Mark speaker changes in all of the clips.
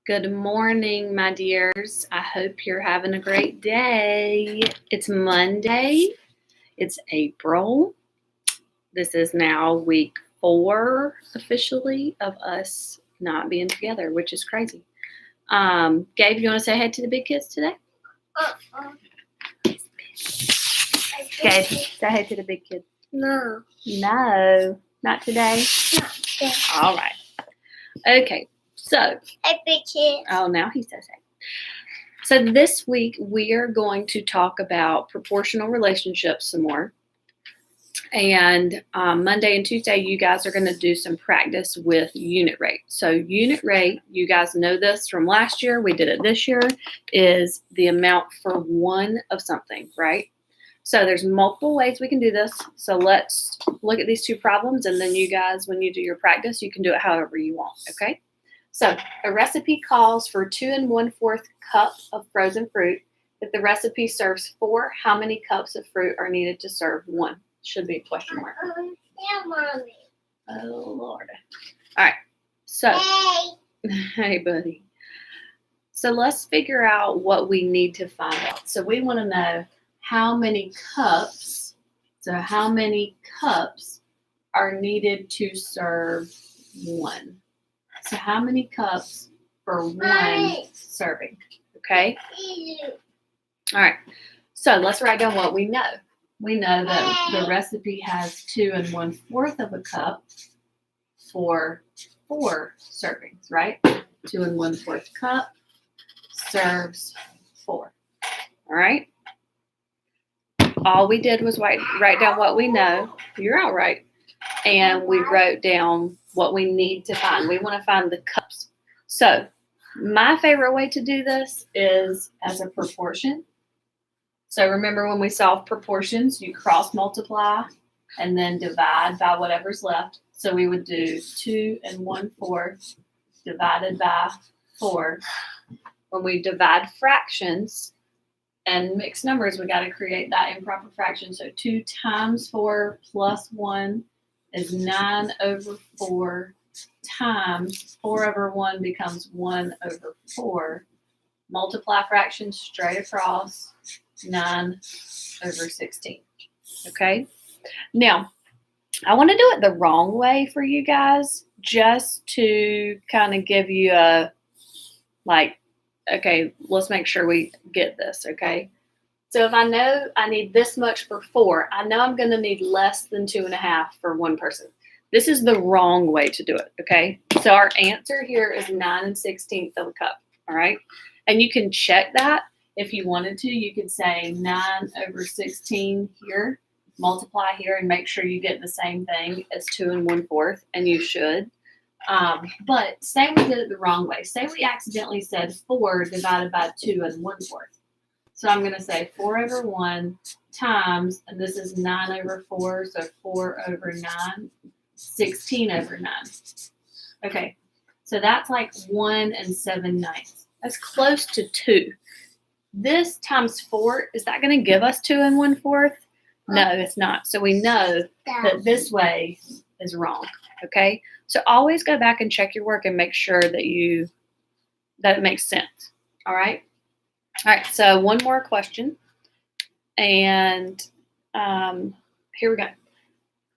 Speaker 1: Good morning, my dears. I hope you're having a great day. It's Monday. It's April. This is now week 4 officially of us not being together, which is crazy. Gabe, you want to say hey to the big kids today? Gabe, say hey to the big kids.
Speaker 2: No.
Speaker 1: No, not today. All right. Okay, so.
Speaker 2: Hey, big kid.
Speaker 1: Oh, now he says hey. So this week we are going to talk about proportional relationships some more. And Monday and Tuesday, you guys are going to do some practice with unit rate. So unit rate, you guys know this from last year, we did it this year, is the amount for one of something, right? So there's multiple ways we can do this. So let's look at these two problems, and then you guys, when you do your practice, you can do it however you want, okay? So a recipe calls for 2 1/4 cup of frozen fruit. If the recipe serves 4, how many cups of fruit are needed to serve 1? Should be a question mark.
Speaker 2: Yeah, Mommy.
Speaker 1: Oh, Lord. All right. So, hey, buddy. So let's figure out what we need to find out. So we want to know how many cups, are needed to serve 1. So how many cups for 1 serving? Okay? All right. So let's write down what we know. We know that the recipe has 2 1/4 of a cup for 4 servings, right? 2 1/4 cup serves 4. All right? All we did was write down what we know. You're all right. And we wrote down what we need to find. We want to find the cups. So my favorite way to do this is as a proportion. So remember when we solve proportions, you cross multiply and then divide by whatever's left. So we would do 2 1/4 divided by 4. When we divide fractions and mixed numbers, we got to create that improper fraction. So 2 times 4 plus 1 is 9/4 times 4/1 becomes 1/4. Multiply fractions straight across, 9/16. Okay? Now, I want to do it the wrong way for you guys, just to kind of give you a, okay, let's make sure we get this, okay? So if I know I need this much for 4, I know I'm going to need less than 2.5 for 1 person. This is the wrong way to do it, okay? So our answer here is 9/16 of a cup, all right? And you can check that if you wanted to. You could say 9/16 here, multiply here, and make sure you get the same thing as 2 1/4, and you should. But say we did it the wrong way. Say we accidentally said 4 divided by 2 1/4. So I'm going to say 4/1 times, and this is 9/4, so 4/9, 16/9. Okay, so that's like 1 7/9. That's close to 2. This times 4, is that going to give us 2 1/4? No, it's not. So we know that this way is wrong, okay? So always go back and check your work and make sure that it makes sense, all right? All right, so one more question, and here we go.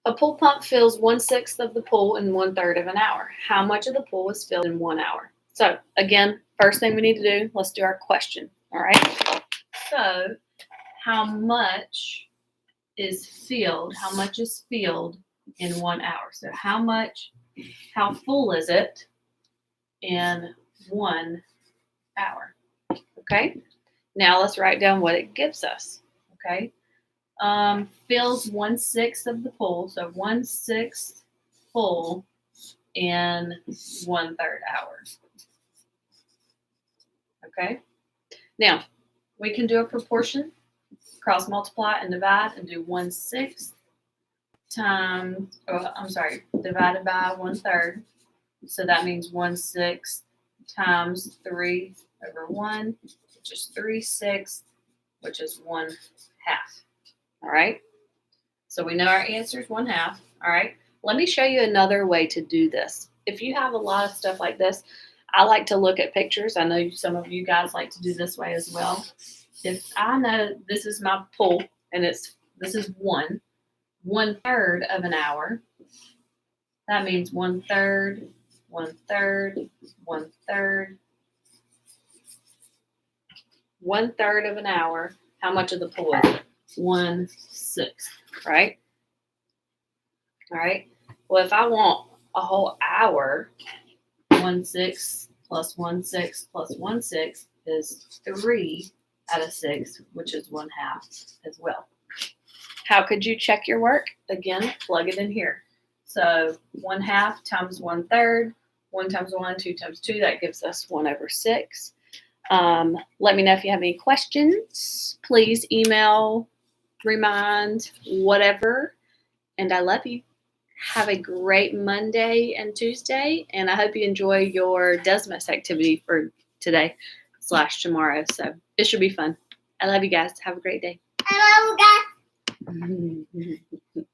Speaker 1: A pool pump fills 1/6 of the pool in 1/3 of an hour. How much of the pool is filled in 1 hour? So again, first thing we need to do, let's do our question, all right? So how much is filled? How much is filled in 1 hour? So how full is it in 1 hour? Okay, now let's write down what it gives us. Okay, fills 1/6 of the pool, so 1/6 full in 1/3 hour. Okay, now we can do a proportion, cross multiply and divide, and do 1/6 times, divided by 1/3. So that means 1/6 times 3/1, which is 3/6, which is 1/2. All right. So we know our answer is 1/2. All right. Let me show you another way to do this. If you have a lot of stuff like this, I like to look at pictures. I know some of you guys like to do this way as well. If I know this is my pool and this is 1/3 of an hour, that means 1/3, 1/3, 1/3, 1/3 of an hour. How much of the pool is it? 1/6, right? All right. Well, if I want a whole hour, 1/6 plus 1/6 plus 1/6 is 3 out of 6, which is 1/2 as well. How could you check your work? Again, plug it in here. So 1/2 times 1/3, 1 times 1, 2 times 2, that gives us 1/6. Let me know if you have any questions. Please email, remind, whatever. And I love you. Have a great Monday and Tuesday. And I hope you enjoy your Desmos activity for today / tomorrow. So it should be fun. I love you guys. Have a great day.
Speaker 2: I love you guys.